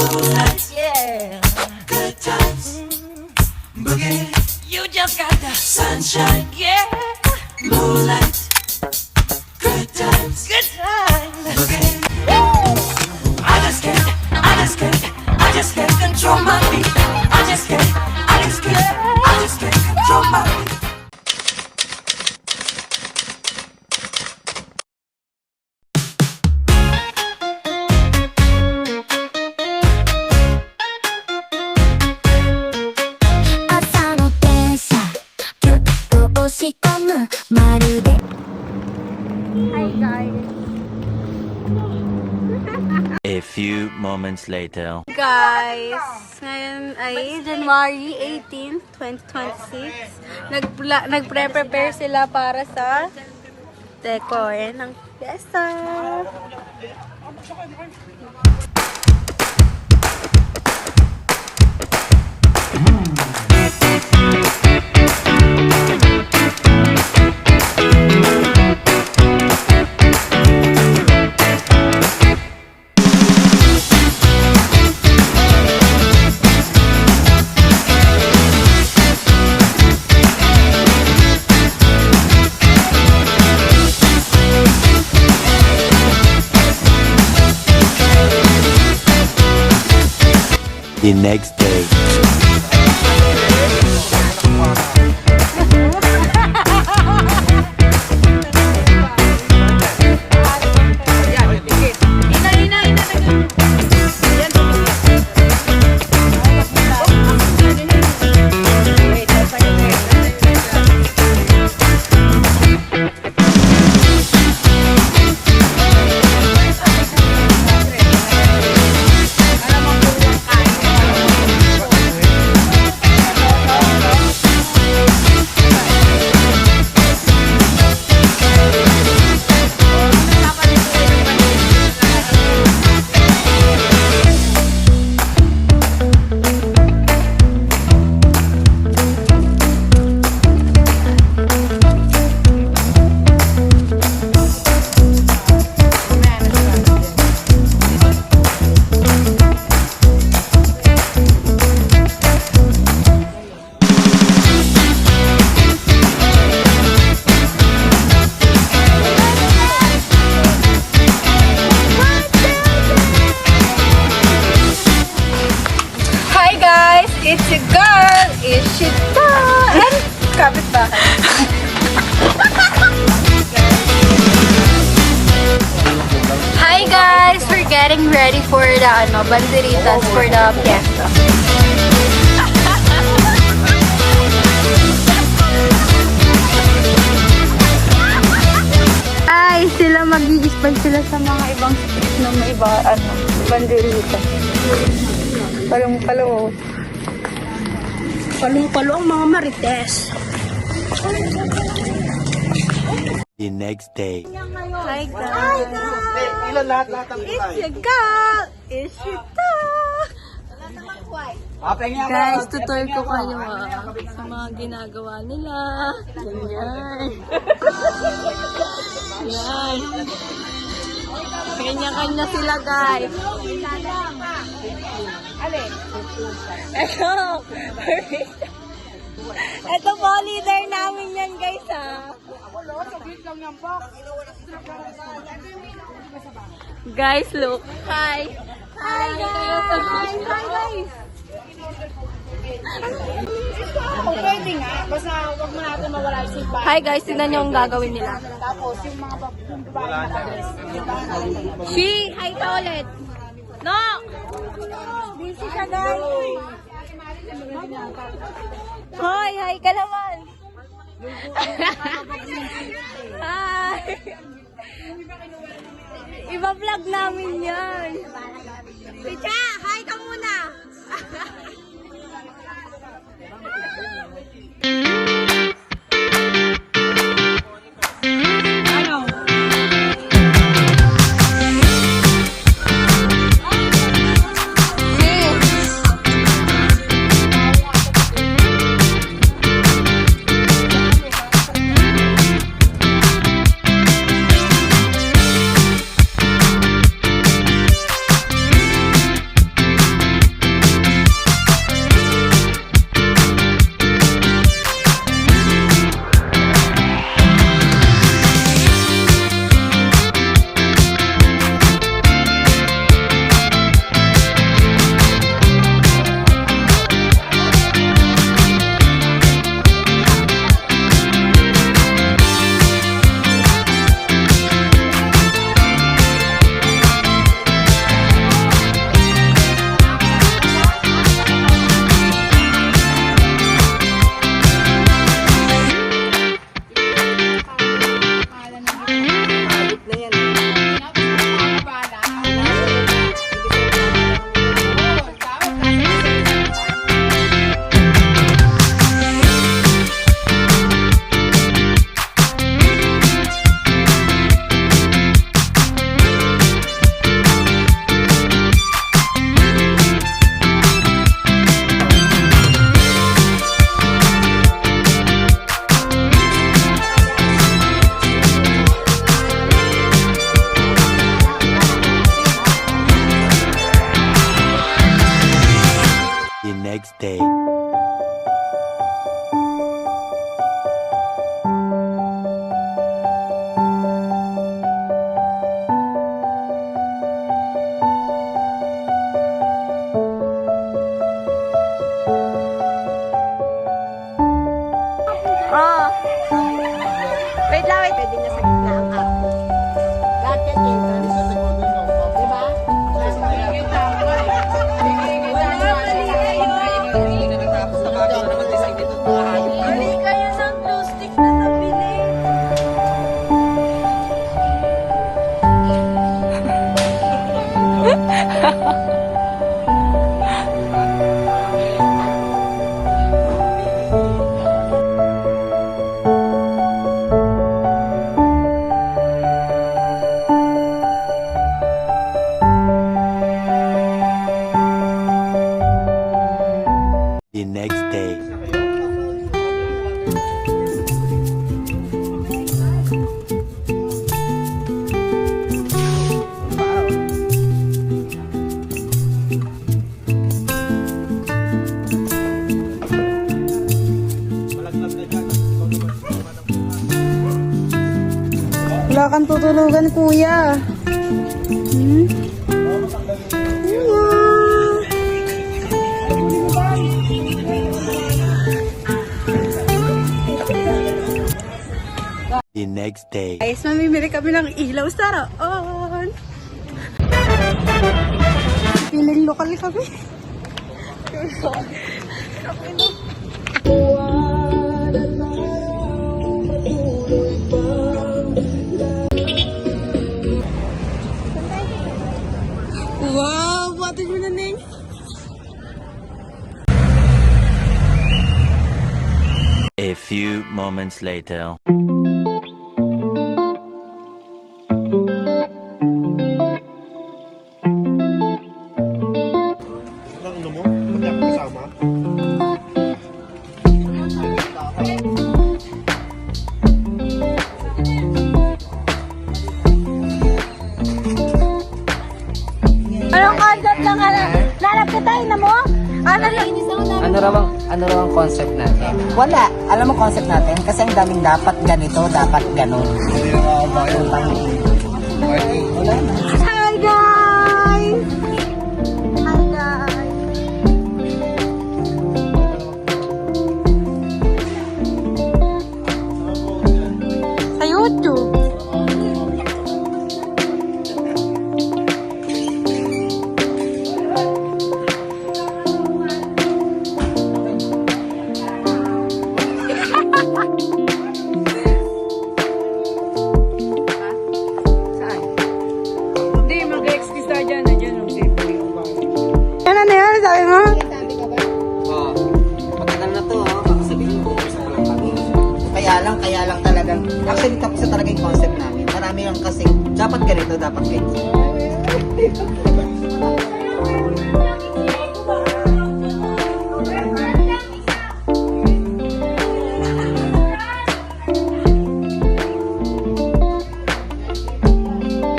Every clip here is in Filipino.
Moonlight, yeah. Good times, boogie. You just got the sunshine, yeah. Moonlight, good times, boogie. I just can't control my beat. I just can't control my beat. Hi guys. A few moments later. Guys, ngayon ay January 18, 2026. Nagpre-prepare sila para sa decor ng fiesta. The next day. It's a girl, Ishita, and kapitbahay. Hi guys, we're getting ready for the banderitas for the fiesta. Ay, sila mag-i-spend sila sa mga ibang street na may iba, banderitas. Palong-palong. Palong-palong mga marites. The next day. Hi guys! Ilan lahat ang It's your girl! Ishita! Guys, tutor ko kayo sa mga ginagawa nila. Ganyan. Yan. Kanya-kanya sila guys. Ito po, leader namin yan guys ha. Guys, look. Hi. Hi guys. Hi guys. Pwede nga, basta huwag mo natin mawala yung simbahan. Hi guys, tingnan niyo ang gagawin nila. Tapos yung mga babae nakadress. She, hi ka ulit. No! Busy siya guys. Hoy, hi ka naman. Hi. Iba-vlog namin yan. Picha, hi ka muna. Wala kang tutulugan, kuya. The next day. Guys, mamimili kami ng ilaw sa roon. Piling lokal kami. Wow, buhatin mo na, Neng. A few moments later. Ang ano mo? Pati ako kasama? Anong concept lang lalap ka tayo na mo? Ano raw ang concept natin? Wala. Alam mo concept natin? Kasi ang daming dapat ganito, dapat ganon. Hindi na makabayan. Hi guys! Hi guys! Sa YouTube. Hindi, mag-excuse na dyan. Nandiyan ang safety. Ano na yan? Sabi mo? Oh, matagal na to, oh. Baka sabihin ko, isa pa lang kami. Kaya lang talagang, actually tapos na talaga yung concept namin. Marami lang kasi, dapat ganito, dapat ganito.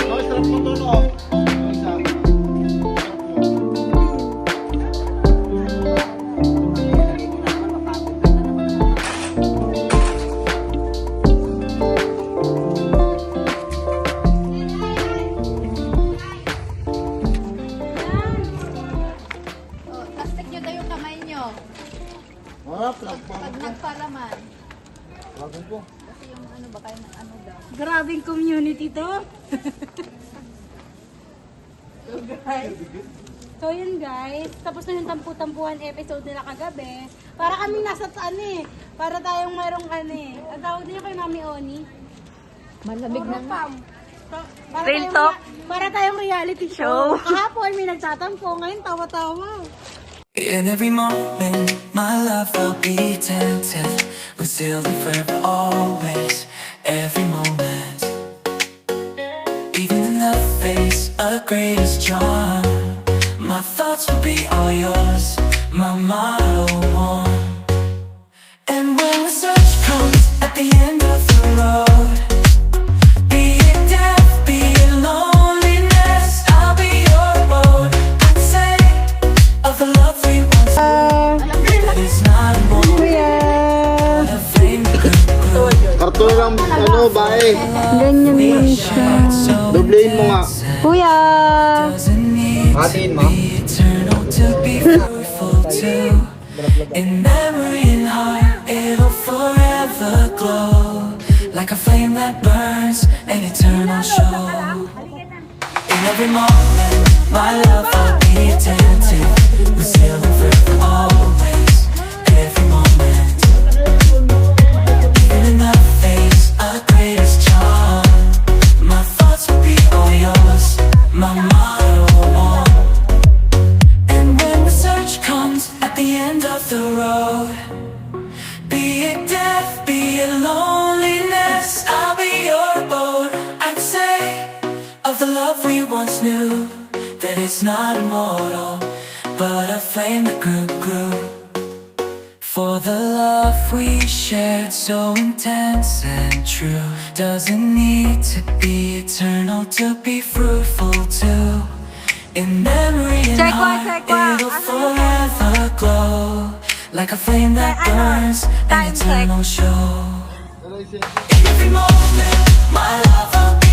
Oh, sarap mo to, no? Isa. Plastic nyo daw yung kamay nyo. Pag nagpalaman. Kasi yung ano ba kayo ng ano daw. Grabing community to. So yun guys, tapos na yung tampu-tampuhan episode nila kagabi. Para kaming nasa ano eh. Para tayong mayroong ano eh. Ang tawag niyo kay Mami Oni. Malamig na nga. Para Real tayong- talk. Para tayong reality show. Kahapon may nagtatampo, ngayon tawa-tawa. In every moment, my love will be tempted. We'll still be forever, always. Every moment, even in the face of greatest charm, my thoughts will be all yours. My motto one. And when the search comes at the end of the road, be it death, be it loneliness, I'll be your boat. I'd say of the love we once knew, that it's not more than a flame that could grow. Karton lang, ano, bae. Ganyan lang siya. Doblehin mo nga. Kuya! Doesn't need to Hatiin mo. be eternal to be fruitful too. In memory and heart, it'll forever glow like a flame that burns, an eternal show. In every moment, my love will be attentive. We're still forever, always. Every moment, even in the face of greatest charm, my thoughts will be all yours. My motto one. And when the search comes at the end of the road, be it death, be it loneliness, I'll be your boat. I'd say of the love we once knew, that it's not immortal, but a flame that grew. For the love we shared, so intense and true, doesn't need to be eternal to be fruitful too. In memory and heart, it'll forever glow like a flame that burns, an eternal show. In every moment, my love will be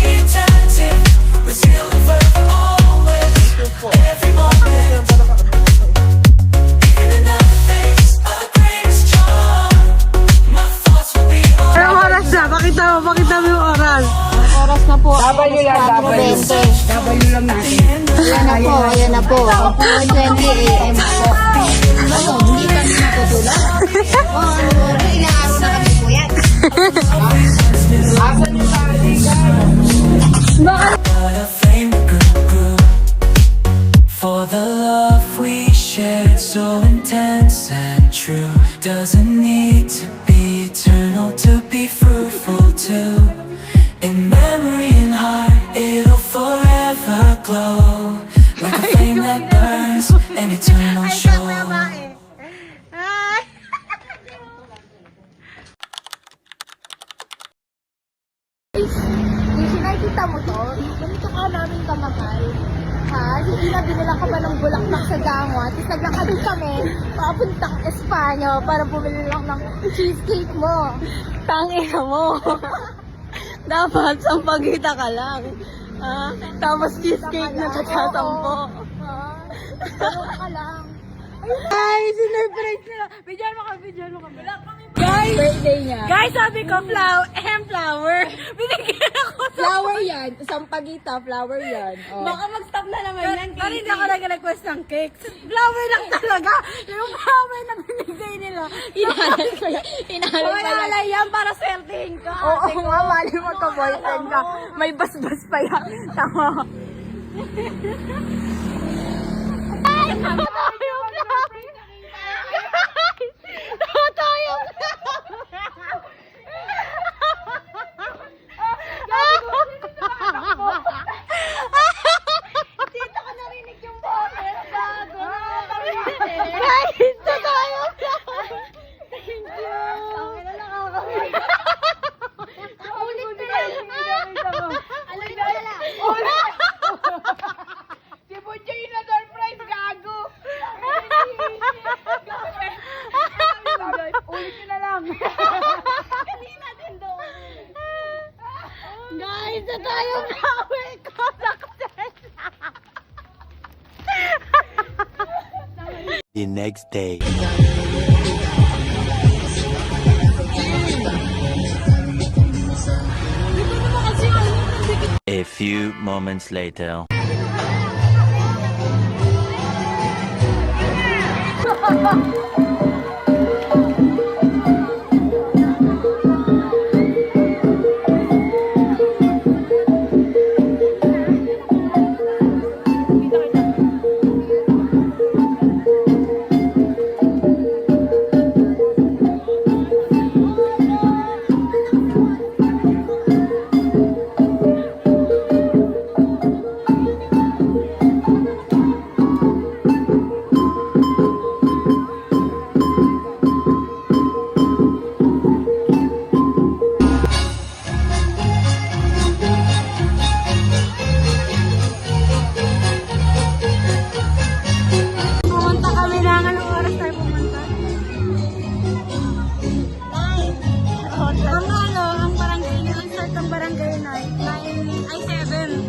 po, ayan na po. 4:20 AM po. Ano, hindi kami natutulog? Ilang araw na kami po yan. But a flame grew for the love we shared, so intense and true. Doesn't need to be eternal to be fruitful too. In memory and heart, it'll forever glow like a flame that burns, an eternal show. Nakikita mo to? Ganito ka namin kamahal. Ha? Hindi na binila ka ba ng bulaklak sa Gangwa? Tapos naglakad kami, papuntang Espanya para bumili lang ng cheesecake mo. Tangina mo. Dapat sampagita ka lang. Tapos cheesecake na tatatampo. Ganun ka lang. Guys, sinurprise nila. Bidyan mo kami. Guys, Birthday niya. guys, sabi ko, flower. Binigyan ako sa... Flower yan. Sampagita, flower yan. Oh. Baka mag-stop na naman yan. Pero hindi ako nag-request ng cake. Flower lang talaga. Yung flower na binigay nila. Inahalal ko yan. Inahalal pa yan. Wala yan para swertein ka. Oo nga, mali mo ka boyfriend ka. May basbas pa yan. Tama. Dito ko narinig yung boses. Bago. Guys, tatayo ka. Thank you. Ang nakakawin. Ulit ko yan. Alam mo na lang. Si Bunjo yung na-surprise, gago. Ulit ko na lang. Kanina din doon. Guys, na tayo nawe ko na The next day. A few moments later. Pumunta kami na. Anong oras tayo pumunta? Ang barangay nyo, ang start ng barangay night, 7.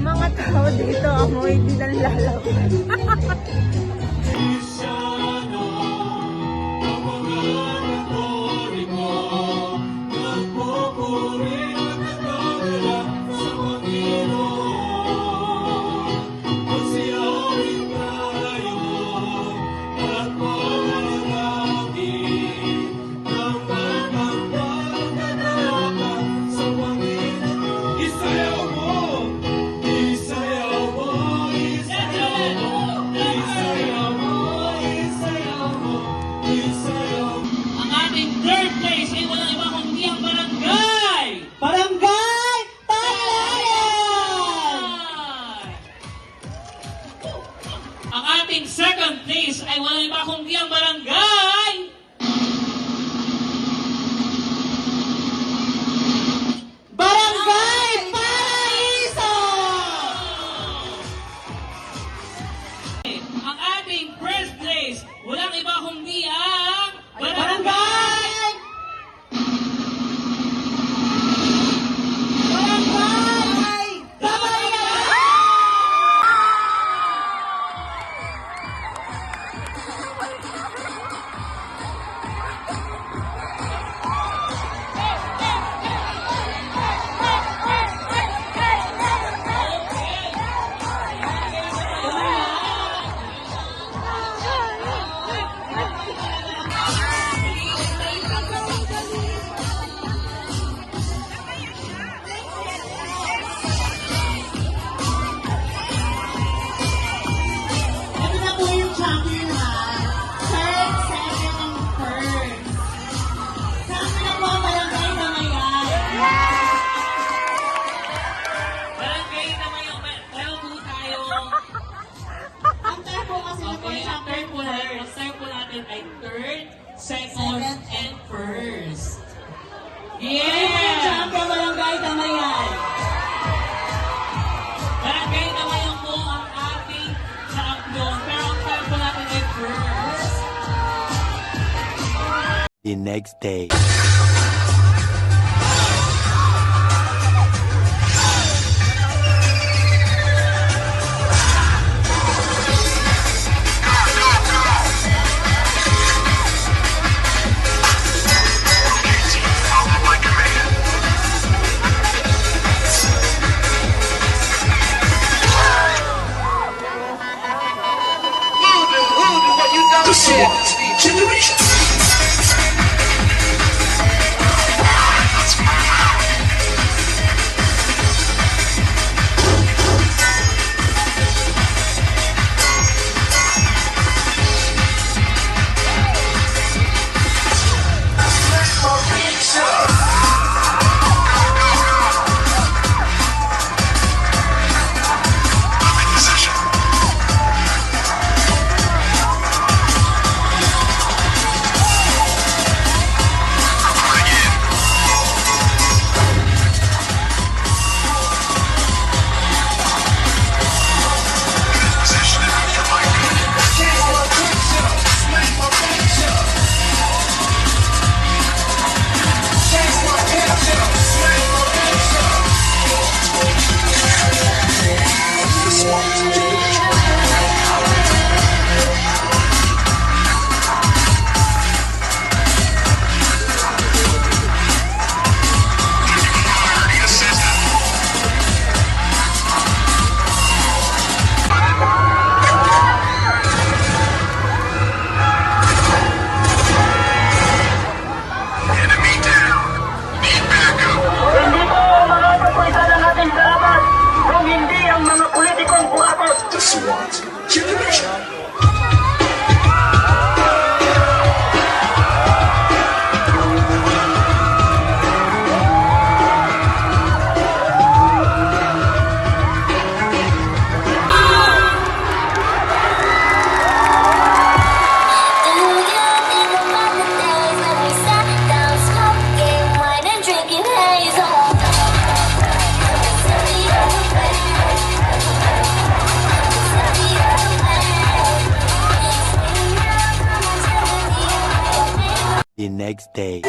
Mga tao dito, amoy di nang lalaban. Ang ating third place ay walang iba kundi ang barangay! Barangay Palayan! Ang ating second place ay walang iba kundi ang barangay! Barangay Paraiso! Ang ating first place, walang iba kundi ang Barangay! Barangay Kabayan! The next day. The next day.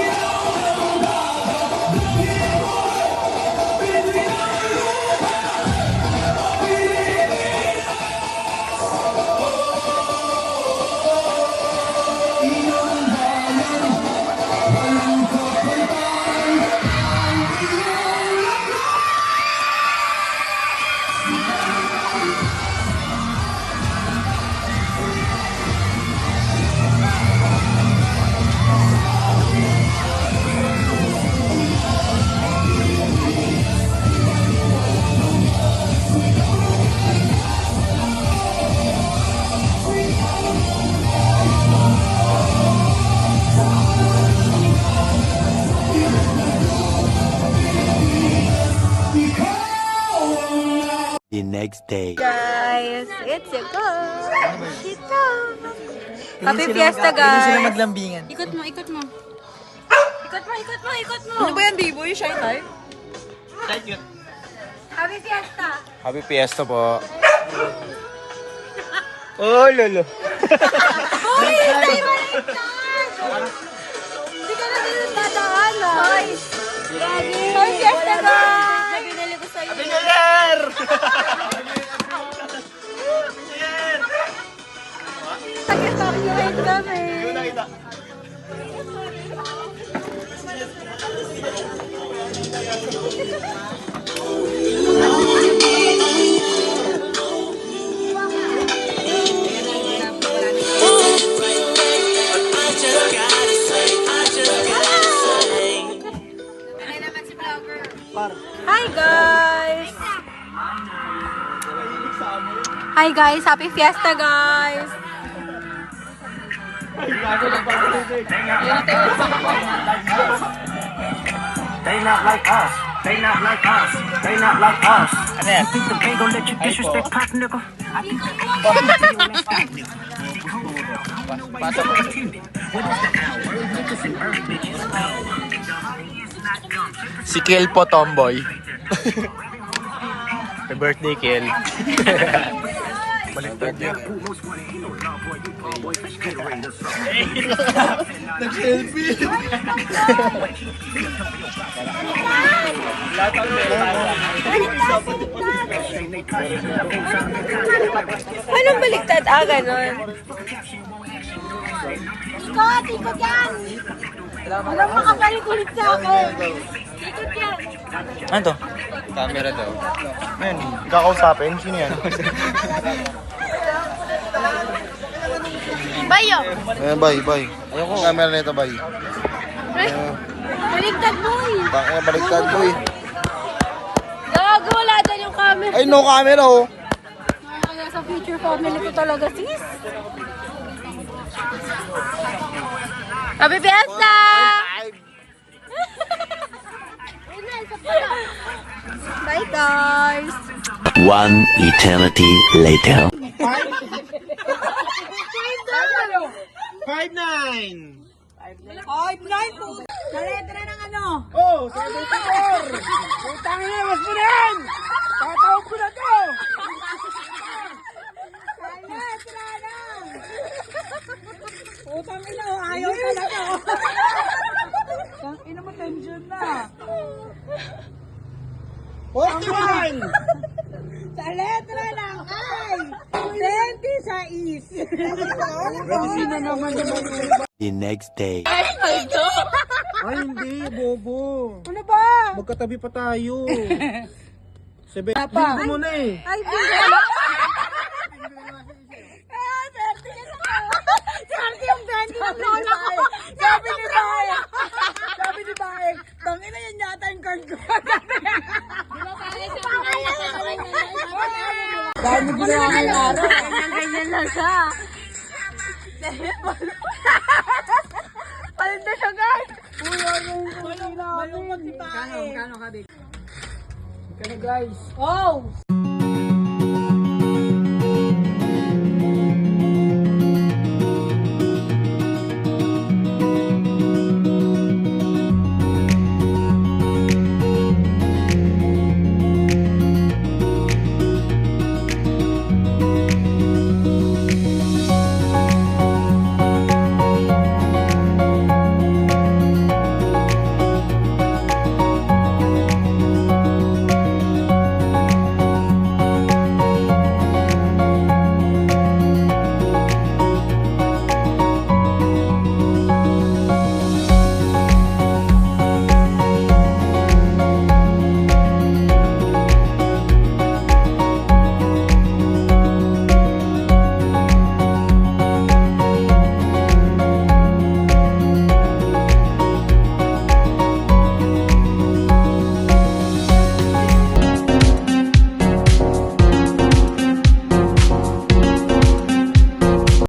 The next day. Guys, it's a go! Dito! Happy Fiesta, guys! Sila maglambingan. Ikot mo, ikot mo. Ikot mo, ikot mo, ikot mo. Ano ba yan, B-boy? Shy type? Happy Fiesta. Happy Fiesta po. Oh, lolo. Hoy, tayo balik na! Hindi ka na din dadaan, Hoy! Happy Fiesta, guys! Nabinili ko sa'yo. Happy New Year! Nag-celebrate kami. Hi, guys! Hi, guys! Happy Fiesta, guys! They not like us. They not like us. They not like us. You think the bay gon' let you disrespect Pop, nigga? I think the bay gon' let you disrespect nigga. Si Kiel po, tomboy. Happy birthday, Kiel. Baliktad yan. Anong baliktad? Ah, ganon. Ikot, ikot yan! Walang makabalik ulit sa akin. Ikot yan. Ano to? Camera daw. Ayun, kakausapin. Sino yan? Bayo! Bye. Ayoko. Camera nito, bye. Baliktad mo eh. Bakit baliktad ko eh. Gago, wala dyan yung camera. Ay, no camera oh. Kaya sa future family ko talaga, sis. Happy Fiesta! Bye, guys! One eternity later. 5'9". 5'9" po! Sa letra ng ano? Oh, 74. Putang ina, mas mo na yan. Tatawag ko na to. Sa letra ng... Utang ina, ayaw talaga. Ang ina mo, tension na. 41. Sa letra ng I, 20 sa is. Sino naman naman? The next day. Ay, hindi, bobo. Ano ba? Magkatabi pa tayo. 7. Hindi mo na eh. Ay, bingo. Ah, 30 ka na. 30 yung 20 ng lola ko. Sabi ni Baek. Sabi ni Baek, tangina yan yata yung card ko. Dahil mo ginawa ng araw. Ganyan lang siya. Palda siya, guys. Malungkot si Baek. Kano, Kabig? Kano, guys? Oh,